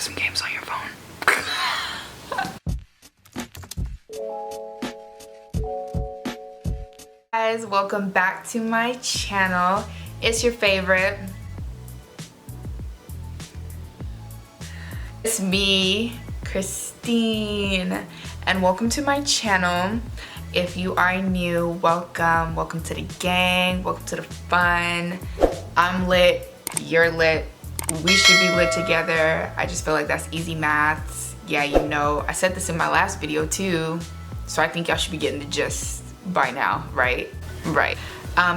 some games on your phone. Guys, welcome back to my channel. It's your favorite. It's me, Christine, and welcome to my channel. If you are new, welcome. Welcome to the gang. Welcome to the fun. I'm lit. You're lit. We should be lit together. I just feel like that's easy maths. Yeah, you know, I said this in my last video too, so I think y'all should be getting the gist by now, right? Right.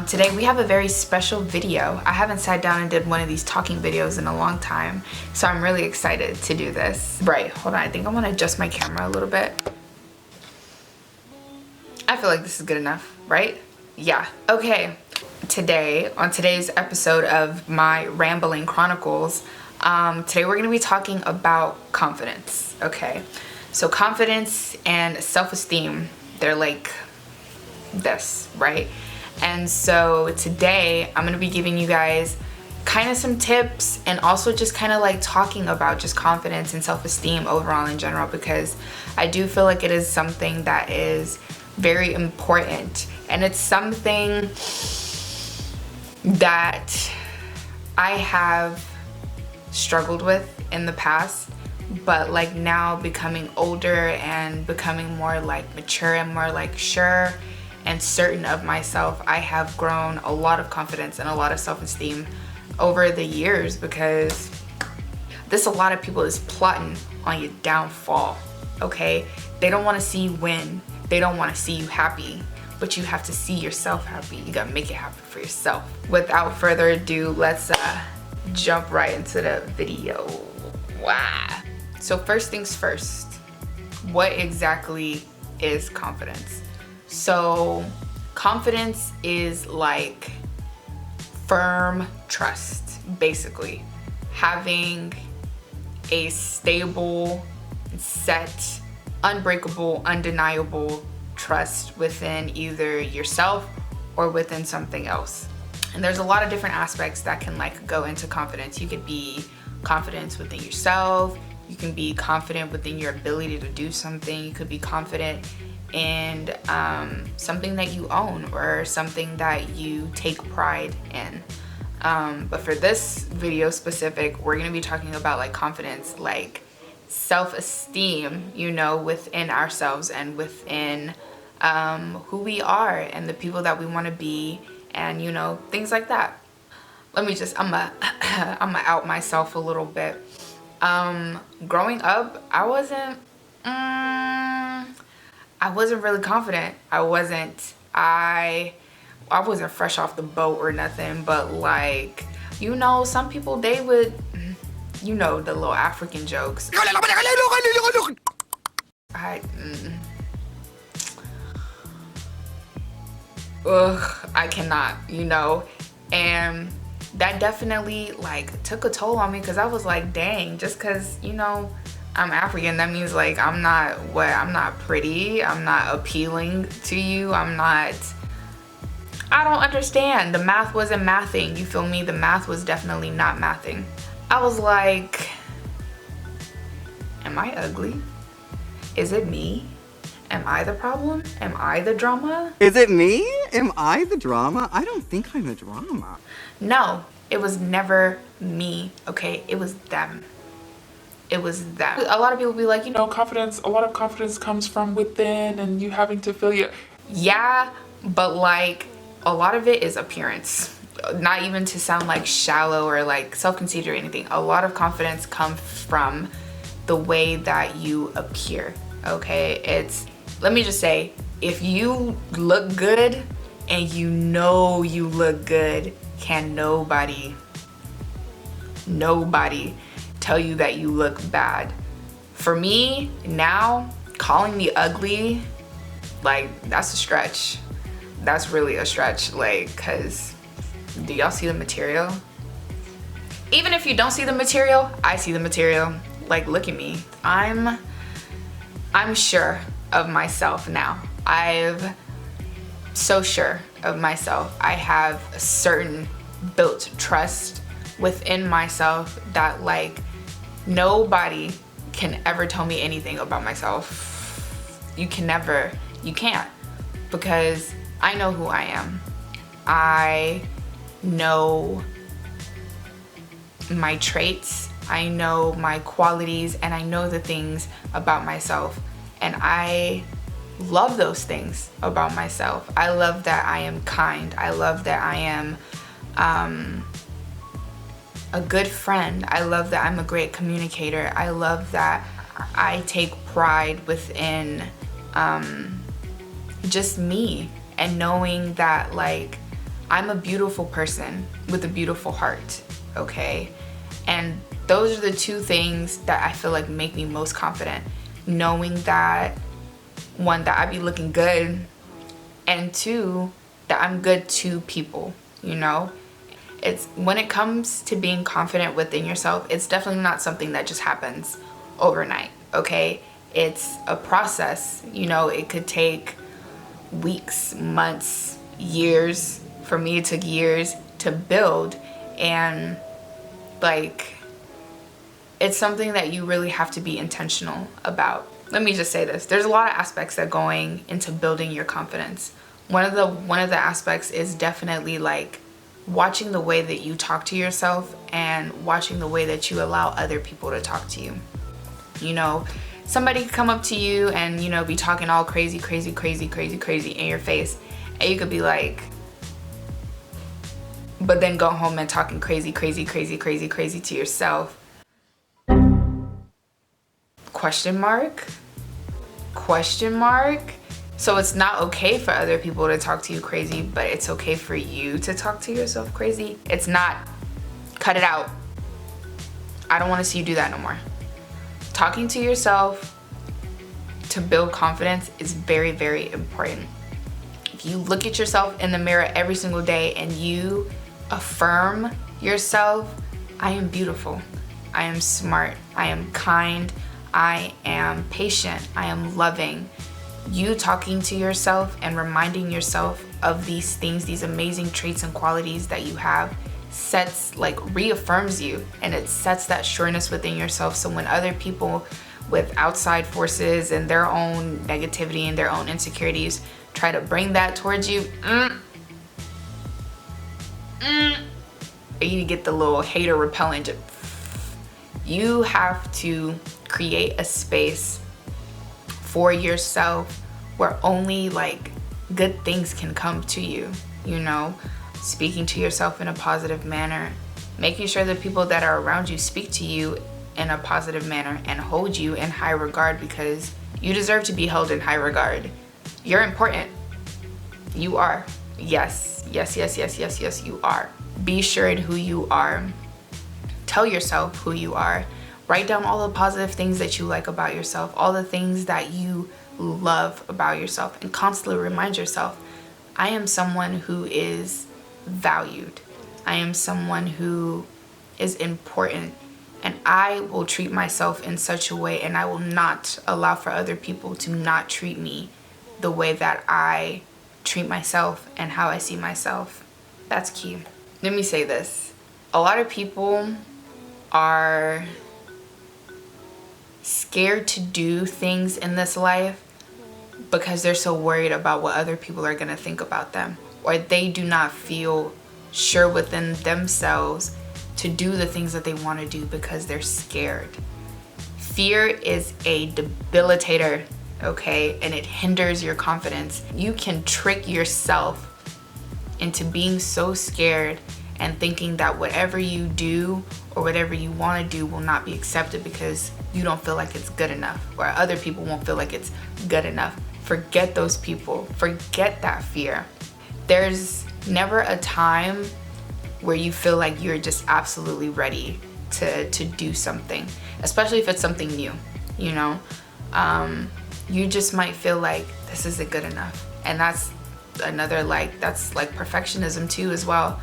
Today we have a very special video. I haven't sat down and did one of these talking videos in a long time, so I'm really excited to do this. Right, hold on, I think I want to adjust my camera a little bit. I feel like this is good enough, right? Yeah. Okay, today, on today's episode of my Rambling Chronicles, today we're going to be talking about confidence, okay? So confidence and self-esteem, they're like this, right? And so today I'm going to be giving you guys kind of some tips and also just kind of like talking about just confidence and self-esteem overall in general, because I do feel like it is something that is very important, and it's something that I have struggled with in the past, but like now becoming older and becoming more like mature and more like sure and certain of myself, I have grown a lot of confidence and a lot of self-esteem over the years, because this a lot of people is plotting on your downfall, okay? They don't want to see you win. They don't want to see you happy, but you have to see yourself happy. You gotta make it happen for yourself. Without further ado, let's jump right into the video. Wow. So first things first, what exactly is confidence? So confidence is like firm trust, basically. Having a stable, set, unbreakable, undeniable trust within either yourself or within something else. And there's a lot of different aspects that can like go into confidence. You could be confident within yourself. You can be confident within your ability to do something. You could be confident in something that you own or something that you take pride in. But for this video specific, we're gonna be talking about like confidence, like self-esteem, you know, within ourselves and within who we are and the people that we want to be, and you know, things like that. Let me just I'm gonna out myself a little bit. Growing up, I wasn't really confident. I wasn't fresh off the boat or nothing, but like, you know, some people, they would, you know, the little African jokes. I cannot, you know, and that definitely like took a toll on me, because I was like, dang, just because, you know, I'm African, that means like I'm not pretty, I'm not appealing to you, I don't understand. The math wasn't mathing, you feel me? The math was definitely not mathing. I was like, am I ugly? Is it me? Am I the problem? Am I the drama? Is it me? Am I the drama? I don't think I'm the drama. No, it was never me, okay? It was them. It was them. A lot of people be like, you know, A lot of confidence comes from within, and you having to feel your... Yeah, but like a lot of it is appearance. Not even to sound like shallow or like self-conceited or anything. A lot of confidence comes from the way that you appear, okay? Let me just say, if you look good and you know you look good, can nobody tell you that you look bad. For me, now, calling me ugly, like, that's a stretch. That's really a stretch, like, cause do y'all see the material? Even if you don't see the material, I see the material. Like, look at me. I'm sure of myself now. I'm so sure of myself. I have a certain built trust within myself that like Nobody can ever tell me anything about myself. You can't, because I know who I am. I know my traits, I know my qualities, and I know the things about myself. And I love those things about myself. I love that I am kind. I love that I am a good friend. I love that I'm a great communicator. I love that I take pride within just me, and knowing that like I'm a beautiful person with a beautiful heart, okay? And those are the two things that I feel like make me most confident. Knowing that, one, that I be looking good, and two, that I'm good to people, you know? It's when it comes to being confident within yourself, it's definitely not something that just happens overnight, okay? It's a process, you know. It could take weeks, months, years. For me, it took years to build, and like, it's something that you really have to be intentional about. Let me just say this. There's a lot of aspects that going into building your confidence. One of the aspects is definitely like watching the way that you talk to yourself and watching the way that you allow other people to talk to you. You know, somebody could come up to you and, you know, be talking all crazy in your face, and you could be like, but then go home and talking crazy to yourself. Question mark? So it's not okay for other people to talk to you crazy, but it's okay for you to talk to yourself crazy? It's not. Cut it out. I don't want to see you do that no more. Talking to yourself to build confidence is very, very important. If you look at yourself in the mirror every single day and you affirm yourself, I am beautiful, I am smart, I am kind, I am patient, I am loving. You talking to yourself and reminding yourself of these things, these amazing traits and qualities that you have, reaffirms you, and it sets that sureness within yourself. So when other people with outside forces and their own negativity and their own insecurities try to bring that towards you, you need to get the little hater repellent. You have to create a space for yourself where only like good things can come to you, you know? Speaking to yourself in a positive manner, making sure the people that are around you speak to you in a positive manner and hold you in high regard, because you deserve to be held in high regard. You're important. You are. Yes, you are. Be sure in who you are. Tell yourself who you are. Write down all the positive things that you like about yourself, all the things that you love about yourself, and constantly remind yourself, I am someone who is valued. I am someone who is important, and I will treat myself in such a way, and I will not allow for other people to not treat me the way that I treat myself and how I see myself. That's key. Let me say this. A lot of people are scared to do things in this life because they're so worried about what other people are going to think about them, or they do not feel sure within themselves to do the things that they want to do because they're scared. Fear is a debilitator, okay? And it hinders your confidence. You can trick yourself into being so scared and thinking that whatever you do or whatever you want to do will not be accepted because you don't feel like it's good enough, or other people won't feel like it's good enough. Forget those people. Forget that fear. There's never a time where you feel like you're just absolutely ready to do something, especially if it's something new, you know? You just might feel like this isn't good enough. And that's another, that's like perfectionism too as well.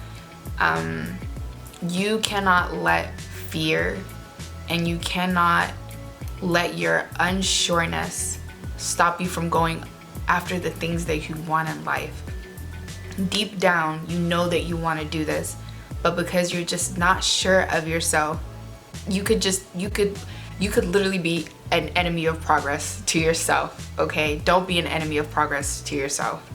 You cannot let fear and you cannot let your unsureness stop you from going after the things that you want in life. Deep down, you know that you want to do this, but because you're just not sure of yourself, You could literally be an enemy of progress to yourself, okay? Don't be an enemy of progress to yourself.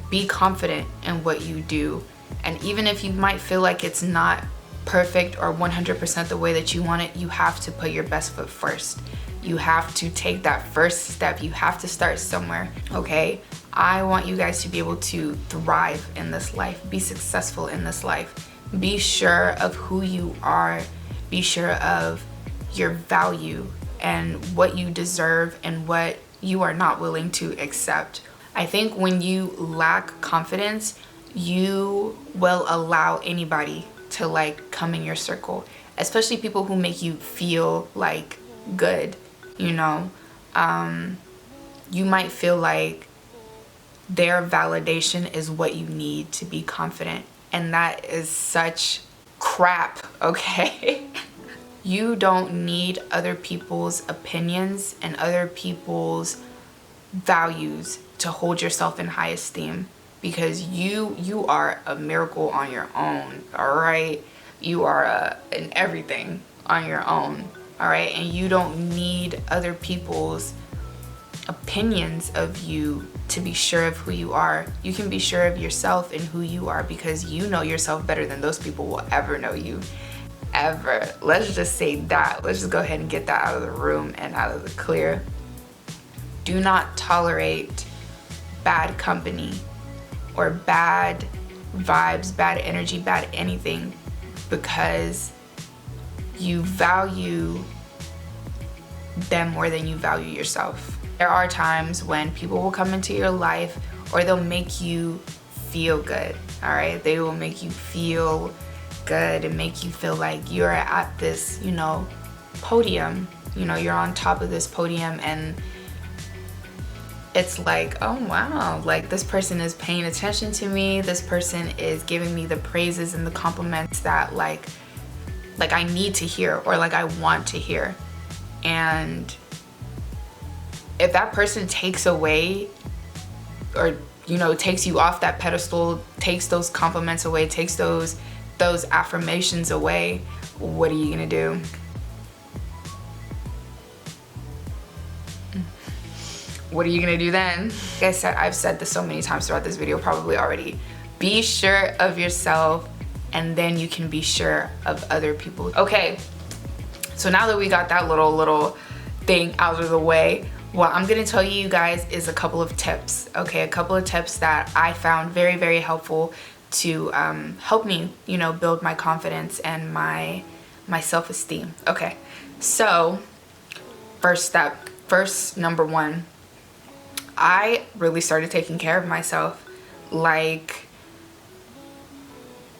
Be confident in what you do. And even if you might feel like it's not perfect or 100% the way that you want it, you have to put your best foot first. You have to take that first step. You have to start somewhere, okay? I want you guys to be able to thrive in this life, be successful in this life. Be sure of who you are. Be sure of your value and what you deserve and what you are not willing to accept. I think when you lack confidence, you will allow anybody to like come in your circle, especially people who make you feel like good, you know. You might feel like their validation is what you need to be confident, and that is such crap, okay? You don't need other people's opinions and other people's values to hold yourself in high esteem, because you are a miracle on your own, all right? You are an everything on your own, all right? And you don't need other people's opinions of you to be sure of who you are. You can be sure of yourself and who you are because you know yourself better than those people will ever know you, ever. Let's just say that. Let's just go ahead and get that out of the room and out of the clear. Do not tolerate bad company or bad vibes, bad energy, bad anything, because you value them more than you value yourself. There are times when people will come into your life or they'll make you feel good, all right? They will make you feel good and make you feel like you're at this, you know, podium. You know, you're on top of this podium and it's like, oh wow, like this person is paying attention to me. This person is giving me the praises and the compliments that like I need to hear or like I want to hear. And if that person takes away or, you know, takes you off that pedestal, takes those compliments away, takes those affirmations away, what are you gonna do? What are you gonna do then? Like I said, I've said this so many times throughout this video probably already. Be sure of yourself and then you can be sure of other people. Okay, so now that we got that little thing out of the way, what I'm gonna tell you guys is a couple of tips, okay? A couple of tips that I found very, very helpful to help me, you know, build my confidence and my self-esteem. Okay, so first number one, I really started taking care of myself. Like,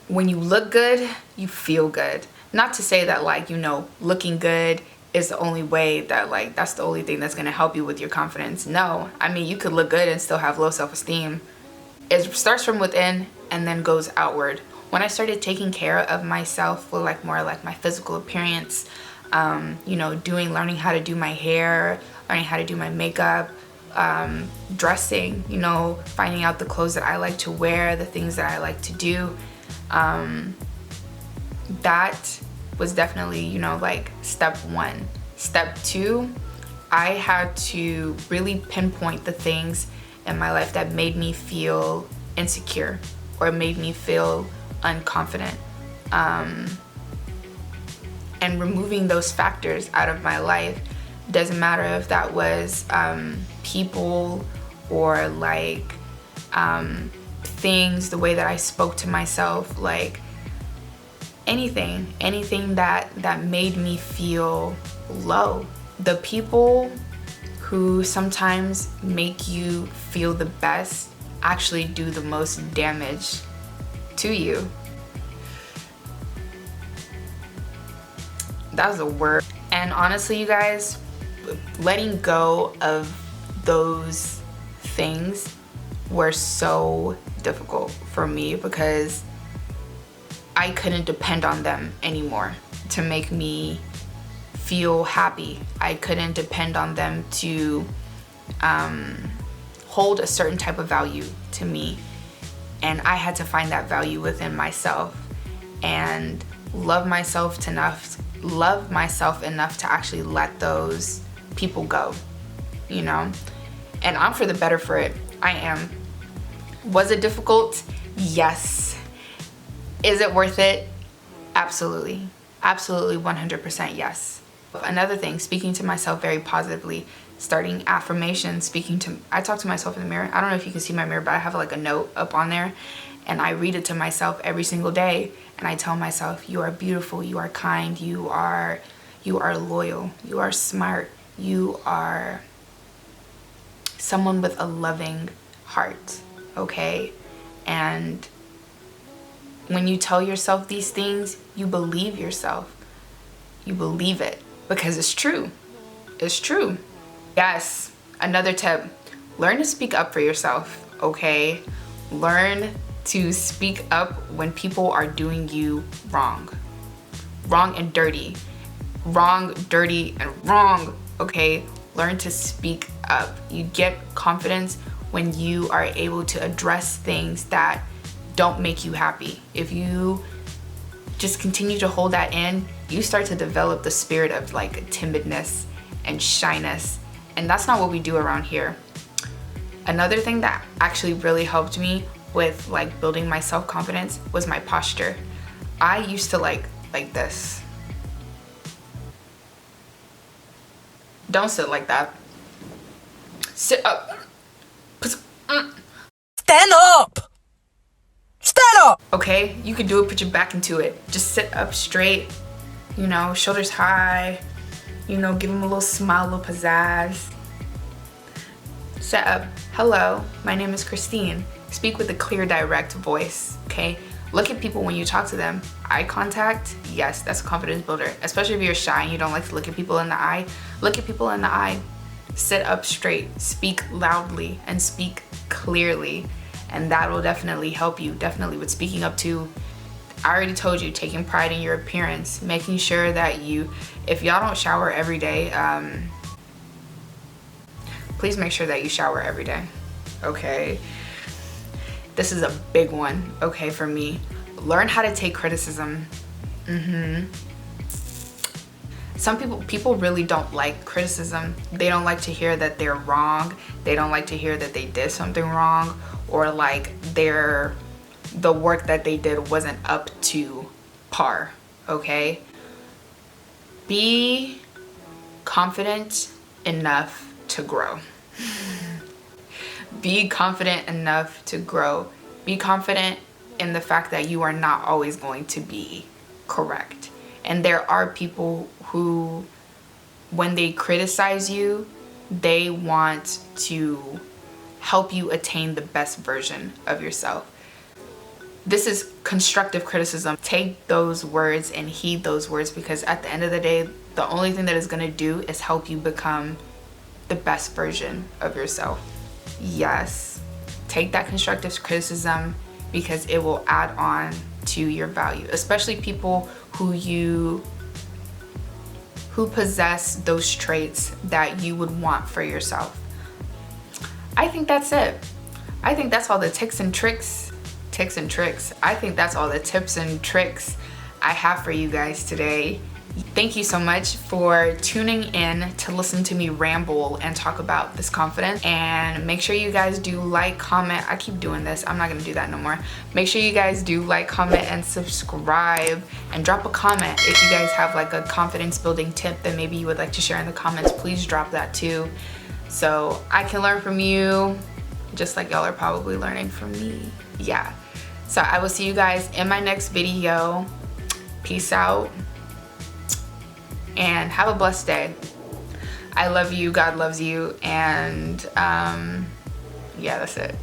when you look good, you feel good. Not to say that, like, you know, looking good is the only way that, like, that's the only thing that's gonna help you with your confidence. No, I mean, you could look good and still have low self-esteem. It starts from within and then goes outward. When I started taking care of myself with like more like my physical appearance, you know, learning how to do my hair, learning how to do my makeup, dressing, you know, finding out the clothes that I like to wear, the things that I like to do, that was definitely, you know, like step one. Step two, I had to really pinpoint the things in my life that made me feel insecure or made me feel unconfident, and removing those factors out of my life. Doesn't matter if that was people or like things, the way that I spoke to myself, like anything that made me feel low. The people who sometimes make you feel the best actually do the most damage to you. That was a word. And honestly, you guys, letting go of those things were so difficult for me because I couldn't depend on them anymore to make me feel happy. I couldn't depend on them to hold a certain type of value to me. And I had to find that value within myself and love myself love myself enough to actually let those people go, you know? And I'm for the better for it. I am. Was it difficult? Yes. Is it worth it? Absolutely. Absolutely 100% yes. Another thing, speaking to myself very positively, starting affirmations, I talk to myself in the mirror. I don't know if you can see my mirror, but I have like a note up on there, and I read it to myself every single day, and I tell myself, you are beautiful, you are kind, you are loyal, you are smart, you are someone with a loving heart, okay? And when you tell yourself these things, you believe yourself. You believe it because it's true. It's true. Yes, another tip, learn to speak up for yourself, okay? Learn to speak up when people are doing you wrong. Wrong and dirty. Wrong, dirty, and wrong, okay? Learn to speak up. You get confidence when you are able to address things that don't make you happy. If you just continue to hold that in, you start to develop the spirit of like timidness and shyness, and that's not what we do around here. Another thing that actually really helped me with like building my self-confidence was my posture. I used to like this. Don't sit like that. Sit up. Stand up! Stand up! Okay, you can do it, put your back into it. Just sit up straight, you know, shoulders high, you know, give them a little smile, a little pizzazz. Sit up. Hello, my name is Christine. Speak with a clear, direct voice, okay? Look at people when you talk to them. Eye contact, yes, that's a confidence builder. Especially if you're shy and you don't like to look at people in the eye. Look at people in the eye. Sit up straight, speak loudly, and speak clearly. And that will definitely help you, definitely with speaking up to, I already told you, taking pride in your appearance, making sure that if y'all don't shower every day, please make sure that you shower every day, okay? This is a big one, okay, for me. Learn how to take criticism. Some people really don't like criticism. They don't like to hear that they're wrong. They don't like to hear that they did something wrong, or like the work that they did wasn't up to par, okay? Be confident enough to grow. Be confident enough to grow. Be confident in the fact that you are not always going to be correct. And there are people who, when they criticize you, they want to help you attain the best version of yourself. This is constructive criticism. Take those words and heed those words, because at the end of the day, the only thing that it's going to do is help you become the best version of yourself. Yes, take that constructive criticism because it will add on to your value, especially people who possess those traits that you would want for yourself. I think that's it. I think that's all the tips and tricks. I think that's all the tips and tricks I have for you guys today. Thank you so much for tuning in to listen to me ramble and talk about this confidence. And make sure you guys do like, comment. I keep doing this. I'm not gonna do that no more. Make sure you guys do like, comment, and subscribe, and drop a comment. If you guys have like a confidence building tip that maybe you would like to share in the comments, please drop that too, so I can learn from you just like y'all are probably learning from me. Yeah, so I will see you guys in my next video. Peace out and have a blessed day. I love you, God loves you, and yeah, that's it.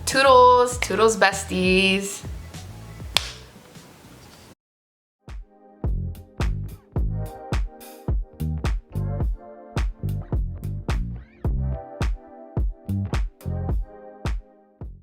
Toodles besties.